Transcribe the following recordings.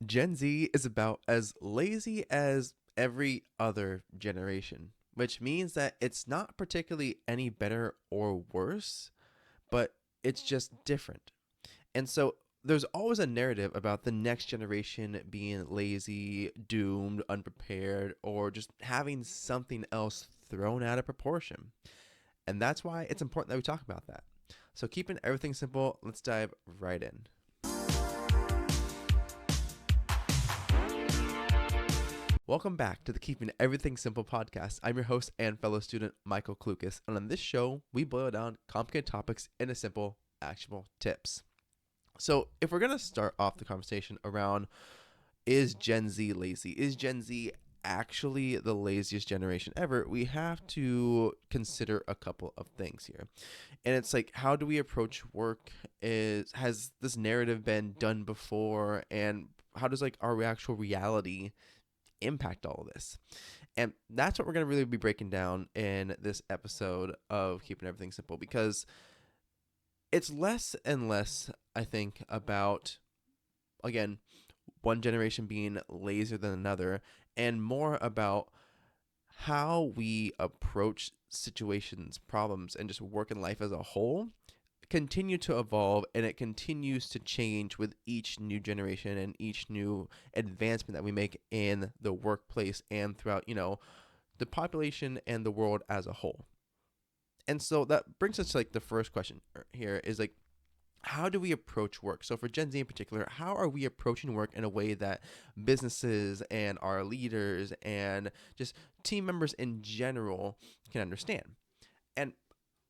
Gen Z is about as lazy as every other generation, which means that it's not particularly any better or worse, but it's just different. And so there's always a narrative about the next generation being lazy, doomed, unprepared, or just having something else thrown out of proportion. And that's why it's important that we talk about that. So, keeping everything simple, let's dive right in. Welcome back to the Keeping Everything Simple podcast. I'm your host and fellow student, Michael Klukas. And on this show, we boil down complicated topics into simple, actionable tips. So, if we're going to start off the conversation around is Gen Z lazy? Is Gen Z actually the laziest generation ever? We have to consider a couple of things here. And it's like, how do we approach work? Has this narrative been done before? And how does like our actual reality impact all of this? And that's what we're going to really be breaking down in this episode of Keeping Everything Simple, because it's less and less, I think, about, again, one generation being lazier than another, and more about how we approach situations, problems, and just work in life as a whole continue to evolve, and it continues to change with each new generation and each new advancement that we make in the workplace and throughout, the population and the world as a whole. And so that brings us to like the first question here is like, how do we approach work? So for Gen Z in particular, how are we approaching work in a way that businesses and our leaders and just team members in general can understand? And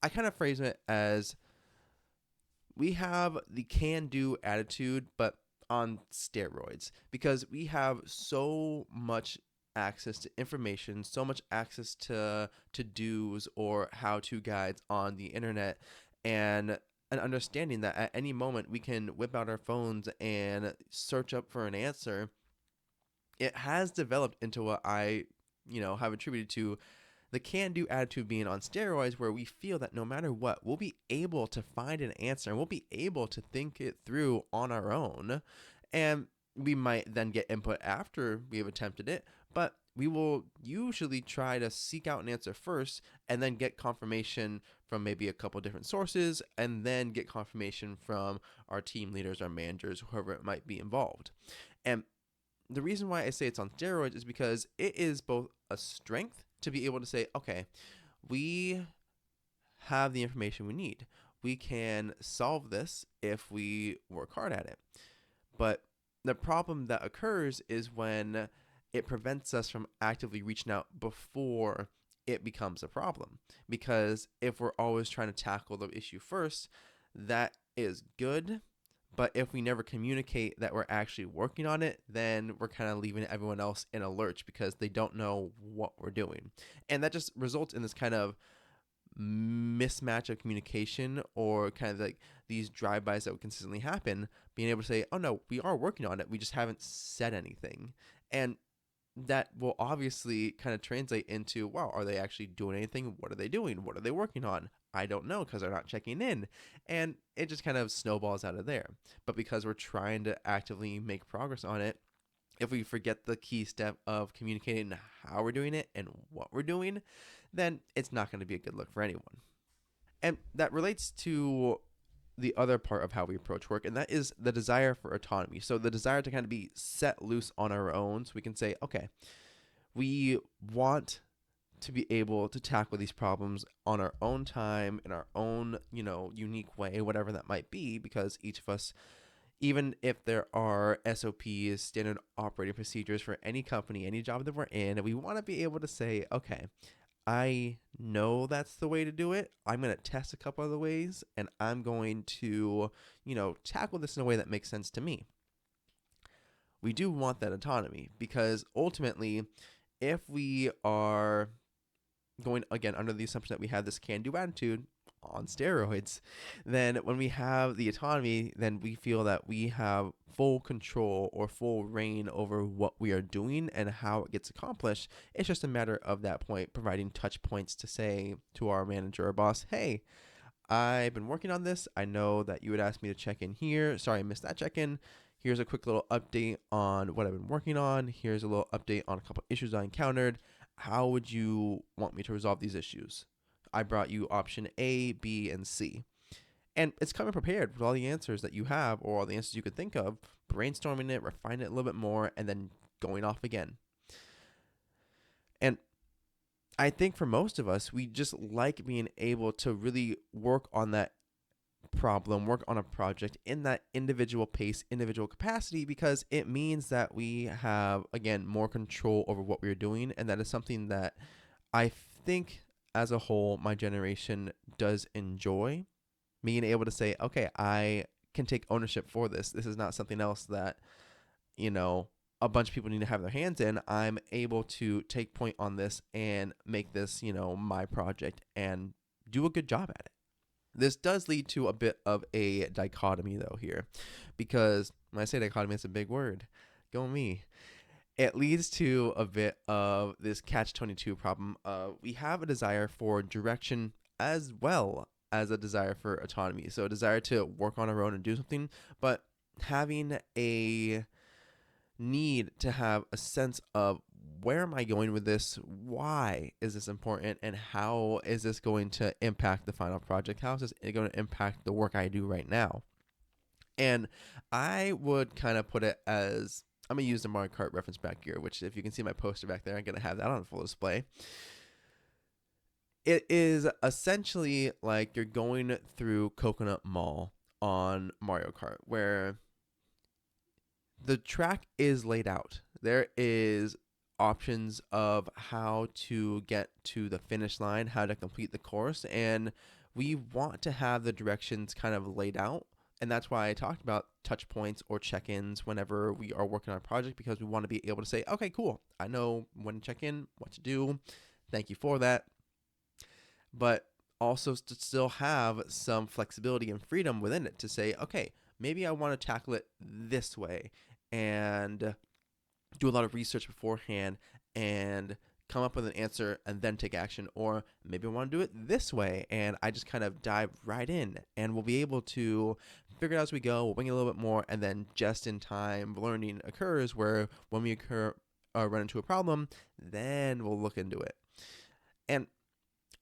I kind of phrase it as we have the can-do attitude, but on steroids, because we have so much access to information, so much access to to-dos or how-to guides on the internet, and an understanding that at any moment we can whip out our phones and search up for an answer. It has developed into what I, have attributed to the can-do attitude being on steroids, where we feel that no matter what, we'll be able to find an answer and we'll be able to think it through on our own. And we might then get input after we have attempted it, but we will usually try to seek out an answer first and then get confirmation from maybe a couple different sources, and then get confirmation from our team leaders, our managers, whoever it might be involved. And the reason why I say it's on steroids is because it is both a strength to be able to say, okay, we have the information we need. We can solve this if we work hard at it. But the problem that occurs is when it prevents us from actively reaching out before it becomes a problem. Because if we're always trying to tackle the issue first, that is good. But if we never communicate that we're actually working on it, then we're kind of leaving everyone else in a lurch because they don't know what we're doing. And that just results in this kind of mismatch of communication, or kind of like these drive-bys that would consistently happen, being able to say, oh no, we are working on it, we just haven't said anything. And that will obviously kind of translate into, wow, are they actually doing anything? What are they doing? What are they working on? I don't know, because they're not checking in. And it just kind of snowballs out of there. But because we're trying to actively make progress on it, if we forget the key step of communicating how we're doing it and what we're doing, then it's not going to be a good look for anyone. And that relates to the other part of how we approach work, and that is the desire for autonomy. So the desire to kind of be set loose on our own, so we can say, okay, we want to be able to tackle these problems on our own time, in our own, unique way, whatever that might be, because each of us, even if there are SOPs, standard operating procedures for any company, any job that we're in, we want to be able to say, okay, I know that's the way to do it. I'm going to test a couple other ways, and I'm going to, tackle this in a way that makes sense to me. We do want that autonomy, because ultimately, if we are going, again, under the assumption that we have this can-do attitude on steroids, then when we have the autonomy, then we feel that we have full control or full reign over what we are doing and how it gets accomplished. It's just a matter of that point providing touch points to say to our manager or boss, hey, I've been working on this. I know that you would ask me to check in here. Sorry, I missed that check-in. Here's a quick little update on what I've been working on. Here's a little update on a couple issues I encountered. How would you want me to resolve these issues? I brought you option A, B, and C. And it's coming prepared with all the answers that you have or all the answers you could think of, brainstorming it, refining it a little bit more, and then going off again. And I think for most of us, we just like being able to really work on that problem, work on a project in that individual pace, individual capacity, because it means that we have, again, more control over what we're doing. And that is something that I think as a whole, my generation does enjoy, being able to say, okay, I can take ownership for this. This is not something else that, a bunch of people need to have their hands in. I'm able to take point on this and make this, my project and do a good job at it. This does lead to a bit of a dichotomy, though, here, because when I say dichotomy, it's a big word. Go me. It leads to a bit of this catch-22 problem. We have a desire for direction as well as a desire for autonomy. So a desire to work on our own and do something, but having a need to have a sense of, where am I going with this? Why is this important? And how is this going to impact the final project? How is this going to impact the work I do right now? And I would kind of put it as, I'm going to use the Mario Kart reference back here, which if you can see my poster back there, I'm going to have that on full display. It is essentially like you're going through Coconut Mall on Mario Kart, where the track is laid out. There is options of how to get to the finish line, how to complete the course, and we want to have the directions kind of laid out. And that's why I talked about touch points or check-ins whenever we are working on a project, because we want to be able to say, okay, cool, I know when to check in, what to do. Thank you for that. But also to still have some flexibility and freedom within it to say, okay, maybe I want to tackle it this way and do a lot of research beforehand and come up with an answer and then take action. Or maybe I want to do it this way and I just kind of dive right in, and we'll be able to figure it out as we go. We'll wing it a little bit more, and then just in time learning occurs, where when we run into a problem, then we'll look into it. And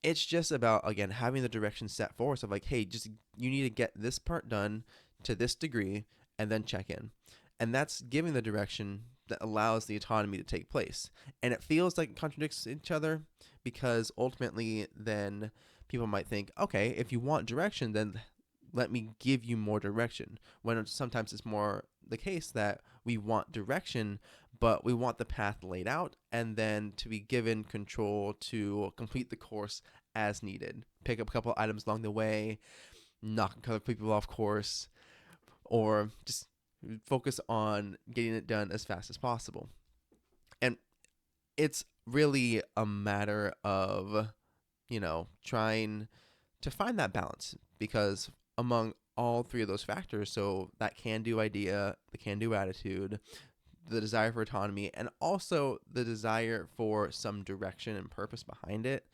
it's just about, again, having the direction set for us of like, hey, just you need to get this part done to this degree and then check in. And that's giving the direction that allows the autonomy to take place. And it feels like it contradicts each other, because ultimately then people might think, okay, if you want direction, then let me give you more direction. When sometimes it's more the case that we want direction, but we want the path laid out and then to be given control to complete the course as needed. Pick up a couple items along the way, knock a couple people off course, or just focus on getting it done as fast as possible. And it's really a matter of, trying to find that balance, because among all three of those factors, so that can-do idea, the can-do attitude, the desire for autonomy, and also the desire for some direction and purpose behind it,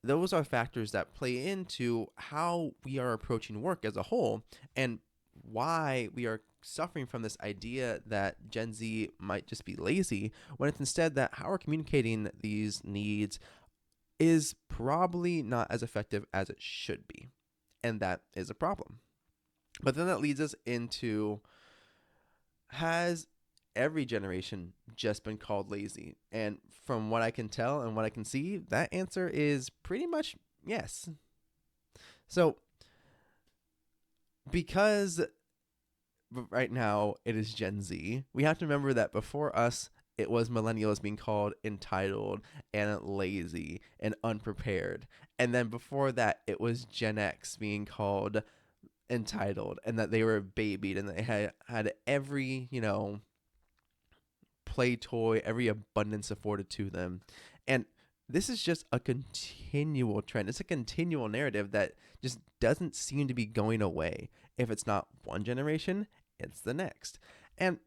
those are factors that play into how we are approaching work as a whole, and why we are suffering from this idea that Gen Z might just be lazy, when it's instead that how we're communicating these needs is probably not as effective as it should be. And that is a problem. But then that leads us into, has every generation just been called lazy? And from what I can tell and what I can see, that answer is pretty much yes. So, because right now it is Gen Z, we have to remember that before us, it was millennials being called entitled and lazy and unprepared. And then before that, it was Gen X being called entitled and that they were babied and they had every, play toy, every abundance afforded to them. And this is just a continual trend. It's a continual narrative that just doesn't seem to be going away. If it's not one generation, it's the next. And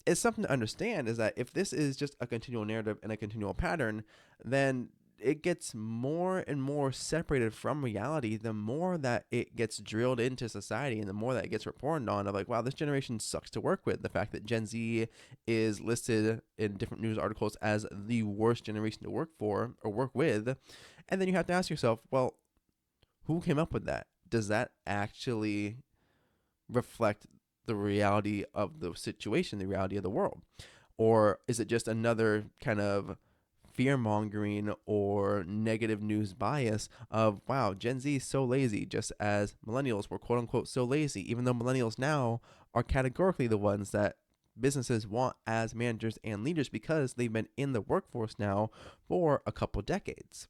it's something to understand, is that if this is just a continual narrative and a continual pattern, then it gets more and more separated from reality the more that it gets drilled into society, and the more that it gets reported on of like, wow, this generation sucks to work with. The fact that Gen Z is listed in different news articles as the worst generation to work for or work with. And then you have to ask yourself, well, who came up with that? Does that actually reflect the reality of the situation, the reality of the world? Or is it just another kind of fear mongering or negative news bias of, wow, Gen Z is so lazy, just as millennials were quote unquote so lazy, even though millennials now are categorically the ones that businesses want as managers and leaders because they've been in the workforce now for a couple decades.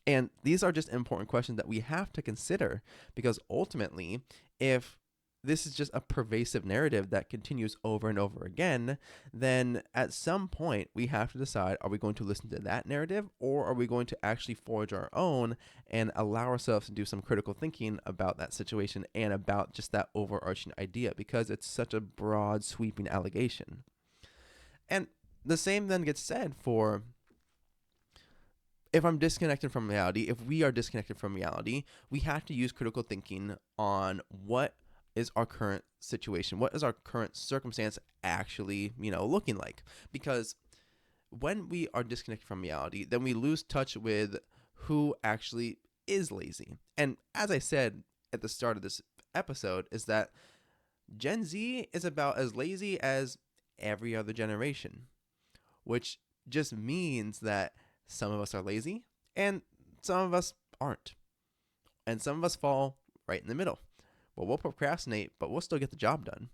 And these are just important questions that we have to consider, because ultimately, if this is just a pervasive narrative that continues over and over again, then at some point we have to decide, are we going to listen to that narrative, or are we going to actually forge our own and allow ourselves to do some critical thinking about that situation and about just that overarching idea, because it's such a broad, sweeping allegation. And the same then gets said for, if I'm disconnected from reality, if we are disconnected from reality, we have to use critical thinking on what is our current situation, what is our current circumstance actually, looking like. Because when we are disconnected from reality, then we lose touch with who actually is lazy. And as I said at the start of this episode, is that Gen Z is about as lazy as every other generation, which just means that some of us are lazy and some of us aren't. And some of us fall right in the middle. Well, we'll procrastinate, but we'll still get the job done.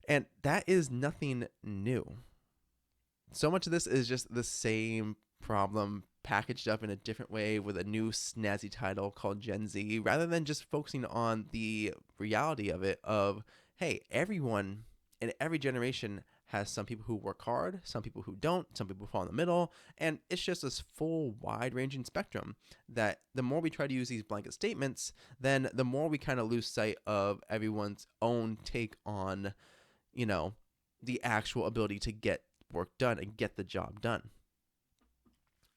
And that is nothing new. So much of this is just the same problem packaged up in a different way with a new snazzy title called Gen Z, rather than just focusing on the reality of it of, hey, everyone in every generation has some people who work hard, some people who don't, some people fall in the middle, and it's just this full wide-ranging spectrum that the more we try to use these blanket statements, then the more we kind of lose sight of everyone's own take on, the actual ability to get work done and get the job done.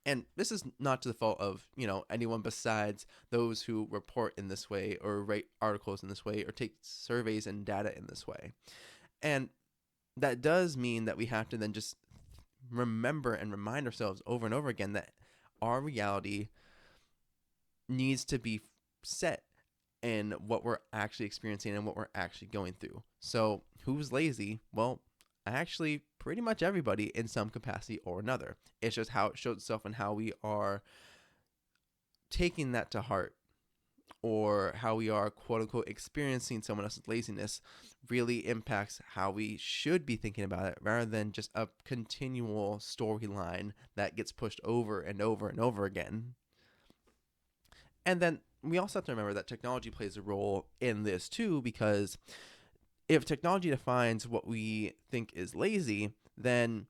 And this is not to the fault of, anyone besides those who report in this way or write articles in this way or take surveys and data in this way. And that does mean that we have to then just remember and remind ourselves over and over again that our reality needs to be set in what we're actually experiencing and what we're actually going through. So who's lazy? Well, actually pretty much everybody in some capacity or another. It's just how it shows itself and how we are taking that to heart, or how we are quote unquote experiencing someone else's laziness really impacts how we should be thinking about it, rather than just a continual storyline that gets pushed over and over and over again. And then we also have to remember that technology plays a role in this too, because if technology defines what we think is lazy, then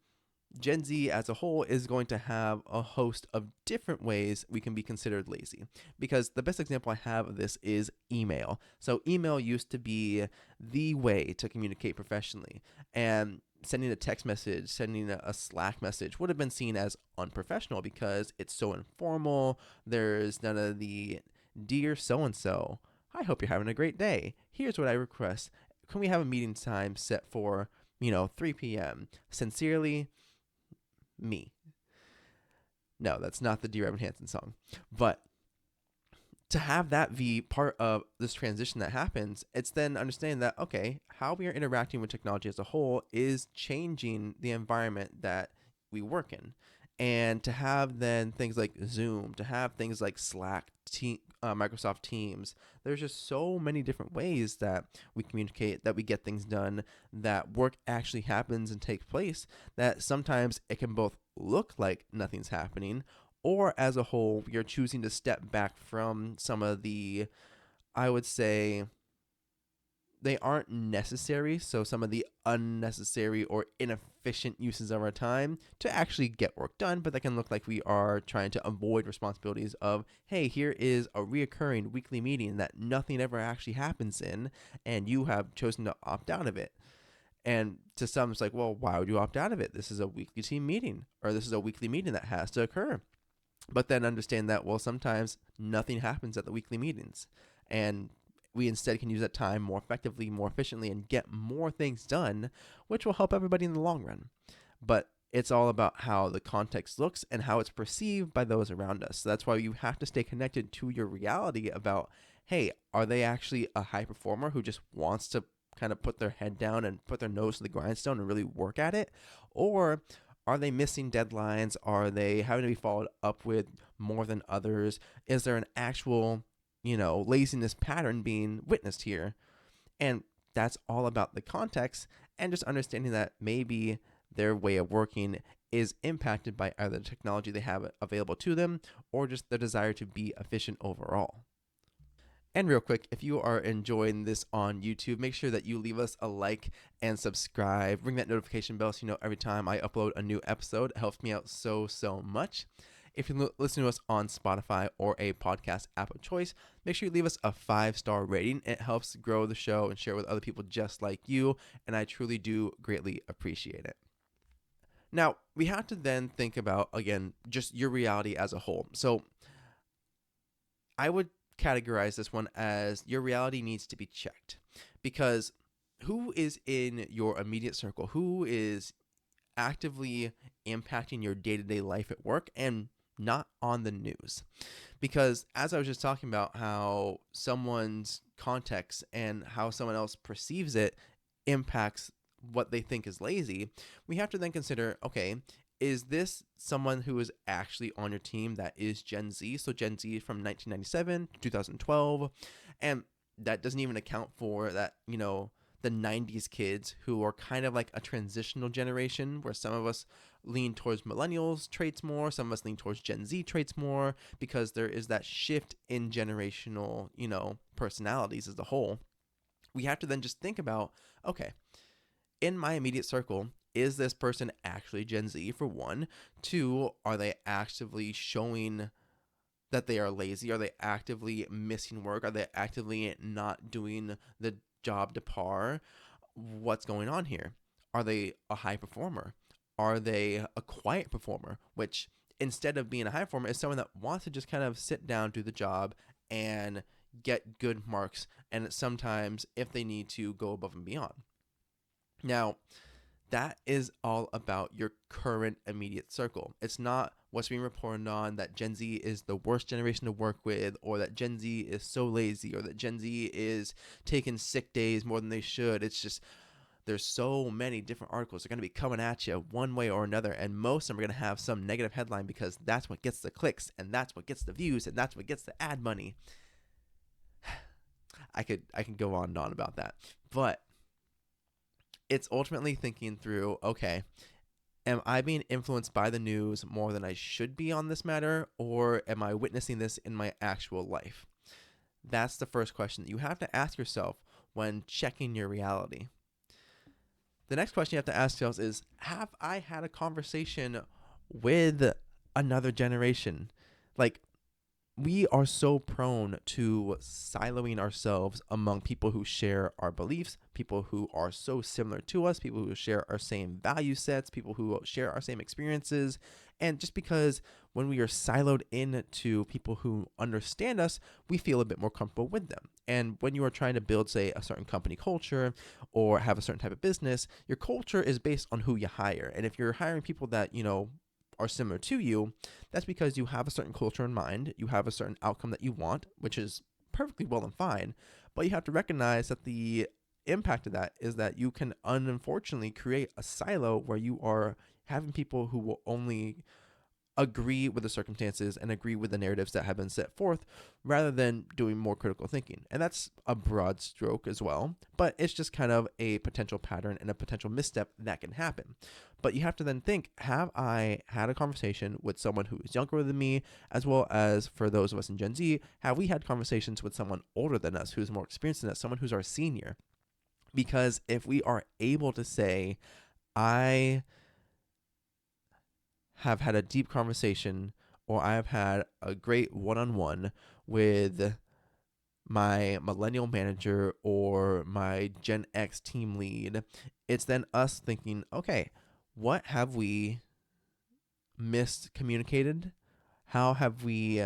Gen Z as a whole is going to have a host of different ways we can be considered lazy. Because the best example I have of this is email. So email used to be the way to communicate professionally. And sending a text message, sending a Slack message would have been seen as unprofessional because it's so informal. There's none of the, dear so-and-so, I hope you're having a great day. Here's what I request. Can we have a meeting time set for, 3 p.m.? Sincerely, me. No, that's not the Dear Evan Hansen song. But to have that be part of this transition that happens, it's then understanding that, okay, how we are interacting with technology as a whole is changing the environment that we work in. And to have then things like Zoom, to have things like Slack, Microsoft Teams, there's just so many different ways that we communicate, that we get things done, that work actually happens and takes place, that sometimes it can both look like nothing's happening, or as a whole, we are choosing to step back from some of the, I would say, they aren't necessary, so some of the unnecessary or inefficient uses of our time to actually get work done, but that can look like we are trying to avoid responsibilities of, hey, here is a reoccurring weekly meeting that nothing ever actually happens in, and you have chosen to opt out of it. And to some, it's like, well, why would you opt out of it? This is a weekly team meeting, or this is a weekly meeting that has to occur. But then understand that, well, sometimes nothing happens at the weekly meetings. And we instead can use that time more effectively, more efficiently, and get more things done, which will help everybody in the long run. But it's all about how the context looks and how it's perceived by those around us. So that's why you have to stay connected to your reality about, hey, are they actually a high performer who just wants to kind of put their head down and put their nose to the grindstone and really work at it? Or are they missing deadlines? Are they having to be followed up with more than others? Is there an actual, laziness pattern being witnessed here? And that's all about the context and just understanding that maybe their way of working is impacted by either the technology they have available to them or just their desire to be efficient overall. And real quick, if you are enjoying this on YouTube, make sure that you leave us a like and subscribe. Ring that notification bell so you know every time I upload a new episode. It helps me out so, so much. If you listen to us on Spotify or a podcast app of choice, make sure you leave us a 5-star rating. It helps grow the show and share with other people just like you, and I truly do greatly appreciate it. Now, we have to then think about, again, just your reality as a whole. So I would categorize this one as your reality needs to be checked, because who is in your immediate circle? Who is actively impacting your day-to-day life at work and not on the news? Because as I was just talking about how someone's context and how someone else perceives it impacts what they think is lazy, we have to then consider, okay, is this someone who is actually on your team that is Gen Z? So Gen Z from 1997 to 2012. And that doesn't even account for that, the 90s kids who are kind of like a transitional generation where some of us lean towards millennials traits more, some of us lean towards Gen Z traits more, because there is that shift in generational, personalities as a whole. We have to then just think about, okay, in my immediate circle, is this person actually Gen Z, for one? Two, are they actively showing that they are lazy? Are they actively missing work? Are they actively not doing the job to par? What's going on here? Are they a high performer? Are they a quiet performer? Which, instead of being a high performer, is someone that wants to just kind of sit down, do the job, and get good marks, and sometimes, if they need to, go above and beyond. Now, that is all about your current immediate circle. It's not what's being reported on that Gen Z is the worst generation to work with, or that Gen Z is so lazy, or that Gen Z is taking sick days more than they should. It's just, there's so many different articles that are going to be coming at you one way or another, and most of them are going to have some negative headline because that's what gets the clicks, and that's what gets the views, and that's what gets the ad money. I can go on and on about that, but it's ultimately thinking through, okay, am I being influenced by the news more than I should be on this matter, or am I witnessing this in my actual life? That's the first question that you have to ask yourself when checking your reality. The next question you have to ask yourself is, have I had a conversation with another generation? Like, we are so prone to siloing ourselves among people who share our beliefs, people who are so similar to us, people who share our same value sets, people who share our same experiences. And just because when we are siloed into people who understand us, we feel a bit more comfortable with them. And when you are trying to build, say, a certain company culture or have a certain type of business, your culture is based on who you hire. And if you're hiring people that, are similar to you, that's because you have a certain culture in mind, you have a certain outcome that you want, which is perfectly well and fine, but you have to recognize that the impact of that is that you can unfortunately create a silo where you are having people who will only agree with the circumstances and agree with the narratives that have been set forth rather than doing more critical thinking. And that's a broad stroke as well, but it's just kind of a potential pattern and a potential misstep that can happen. But you have to then think, have I had a conversation with someone who is younger than me, as well as for those of us in Gen Z, have we had conversations with someone older than us who's more experienced than us, someone who's our senior? Because if we are able to say, I have had a deep conversation, or I have had a great one-on-one with my millennial manager or my Gen X team lead, it's then us thinking, okay, what have we miscommunicated? How have we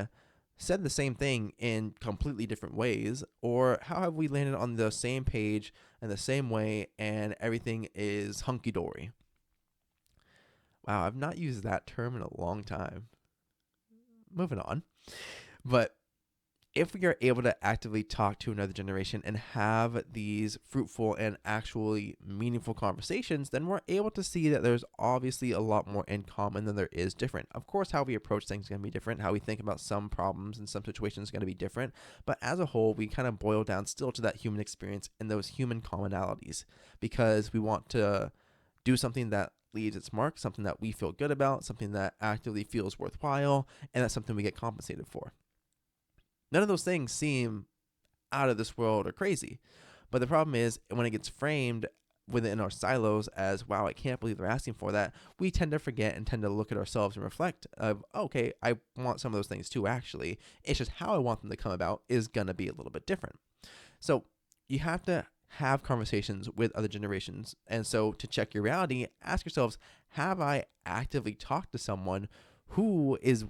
said the same thing in completely different ways? Or how have we landed on the same page in the same way and everything is hunky dory? Wow, I've not used that term in a long time. Moving on. But if we are able to actively talk to another generation and have these fruitful and actually meaningful conversations, then we're able to see that there's obviously a lot more in common than there is different. Of course, how we approach things is going to be different. How we think about some problems and some situations is going to be different. But as a whole, we kind of boil down still to that human experience and those human commonalities, because we want to do something that leaves its mark, something that we feel good about, something that actively feels worthwhile, and that's something we get compensated for. None of those things seem out of this world or crazy. But the problem is when it gets framed within our silos as, wow, I can't believe they're asking for that, we tend to forget and tend to look at ourselves and reflect of, okay, I want some of those things too, actually. It's just how I want them to come about is going to be a little bit different. So you have to have conversations with other generations. And so to check your reality, ask yourselves, have I actively talked to someone who is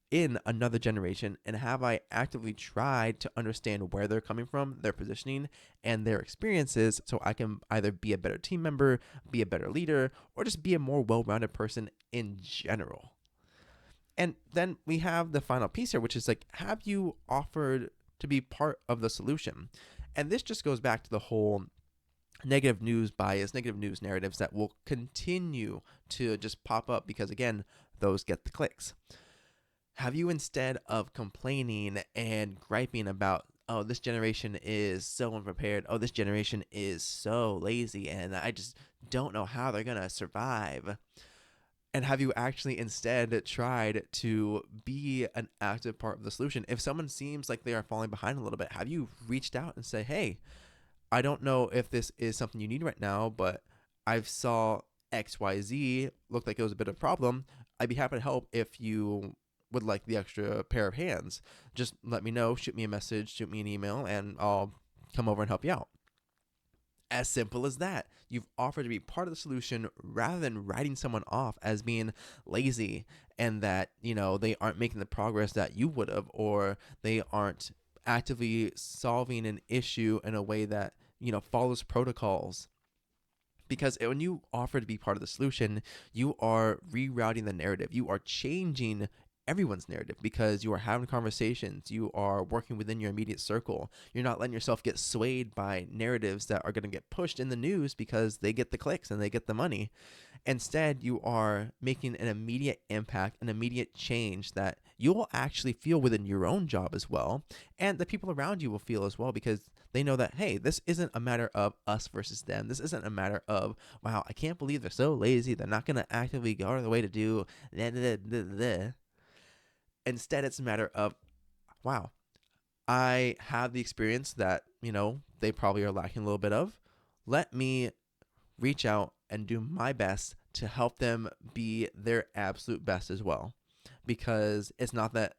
in another generation, and have I actively tried to understand where they're coming from, their positioning, and their experiences, so I can either be a better team member, be a better leader, or just be a more well-rounded person in general? And then we have the final piece here, which is like, have you offered to be part of the solution? And this just goes back to the whole negative news bias, negative news narratives that will continue to just pop up because, again, those get the clicks. Have you, instead of complaining and griping about, oh, this generation is so unprepared, oh, this generation is so lazy, and I just don't know how they're going to survive, and have you actually instead tried to be an active part of the solution? If someone seems like they are falling behind a little bit, have you reached out and say, hey, I don't know if this is something you need right now, but I saw XYZ look like it was a bit of a problem. I'd be happy to help if you would like the extra pair of hands. Just let me know, shoot me a message, shoot me an email, and I'll come over and help you out. As simple as that. You've offered to be part of the solution rather than writing someone off as being lazy and that, they aren't making the progress that you would have, or they aren't actively solving an issue in a way that, follows protocols. Because when you offer to be part of the solution, you are rerouting the narrative. You are changing everyone's narrative because you are having conversations. You are working within your immediate circle. You're not letting yourself get swayed by narratives that are going to get pushed in the news because they get the clicks and they get the money. Instead, you are making an immediate impact, an immediate change that you will actually feel within your own job as well. And the people around you will feel as well, because they know that, hey, this isn't a matter of us versus them. This isn't a matter of, wow, I can't believe they're so lazy. They're not going to actively go out of the way to do blah. Instead, it's a matter of, wow, I have the experience that, they probably are lacking a little bit of. Let me reach out and do my best to help them be their absolute best as well. Because it's not that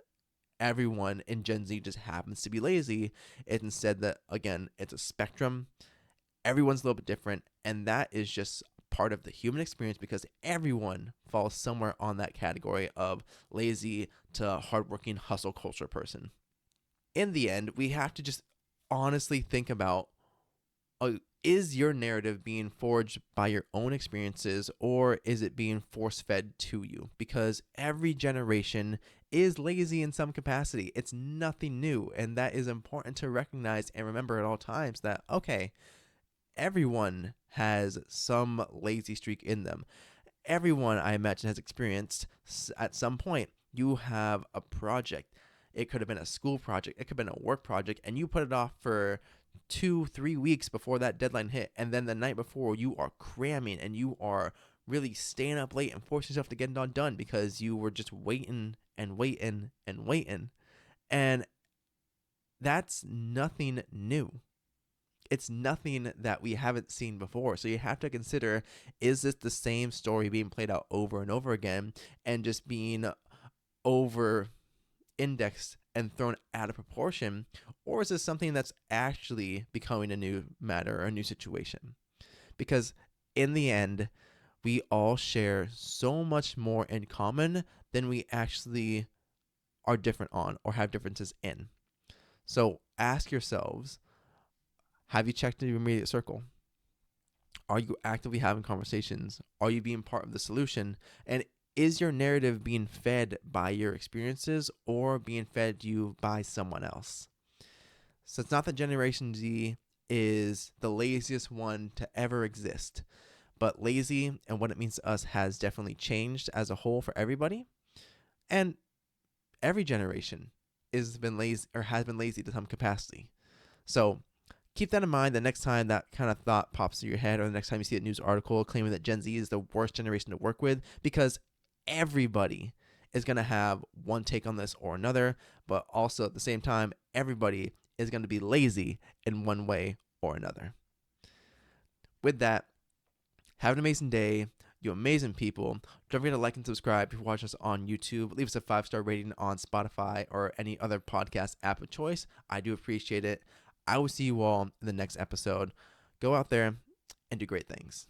everyone in Gen Z just happens to be lazy. It's instead that, again, it's a spectrum. Everyone's a little bit different. And that is just part of the human experience, because everyone falls somewhere on that category of lazy to hardworking hustle culture person. In the end, we have to just honestly think about, is your narrative being forged by your own experiences, or is it being force-fed to you? Because every generation is lazy in some capacity. It's nothing new, and that is important to recognize and remember at all times that, okay, everyone has some lazy streak in them. Everyone, I imagine, has experienced at some point, you have a project. It could have been a school project. It could have been a work project, and you put it off for 2-3 weeks before that deadline hit. And then the night before, you are cramming and you are really staying up late and forcing yourself to get it all done because you were just waiting and waiting and waiting. And that's nothing new. It's nothing that we haven't seen before. So you have to consider, is this the same story being played out over and over again and just being over indexed and thrown out of proportion? Or is this something that's actually becoming a new matter or a new situation? Because in the end, we all share so much more in common than we actually are different on or have differences in. So ask yourselves, have you checked in your immediate circle? Are you actively having conversations? Are you being part of the solution? And is your narrative being fed by your experiences or being fed to you by someone else? So it's not that Generation Z is the laziest one to ever exist, but lazy and what it means to us has definitely changed as a whole for everybody. And every generation has been lazy to some capacity. So keep that in mind the next time that kind of thought pops through your head, or the next time you see a news article claiming that Gen Z is the worst generation to work with, because everybody is going to have one take on this or another, but also at the same time, everybody is going to be lazy in one way or another. With that, have an amazing day. You amazing people. Don't forget to like and subscribe if you watch us on YouTube. Leave us a 5-star rating on Spotify or any other podcast app of choice. I do appreciate it. I will see you all in the next episode. Go out there and do great things.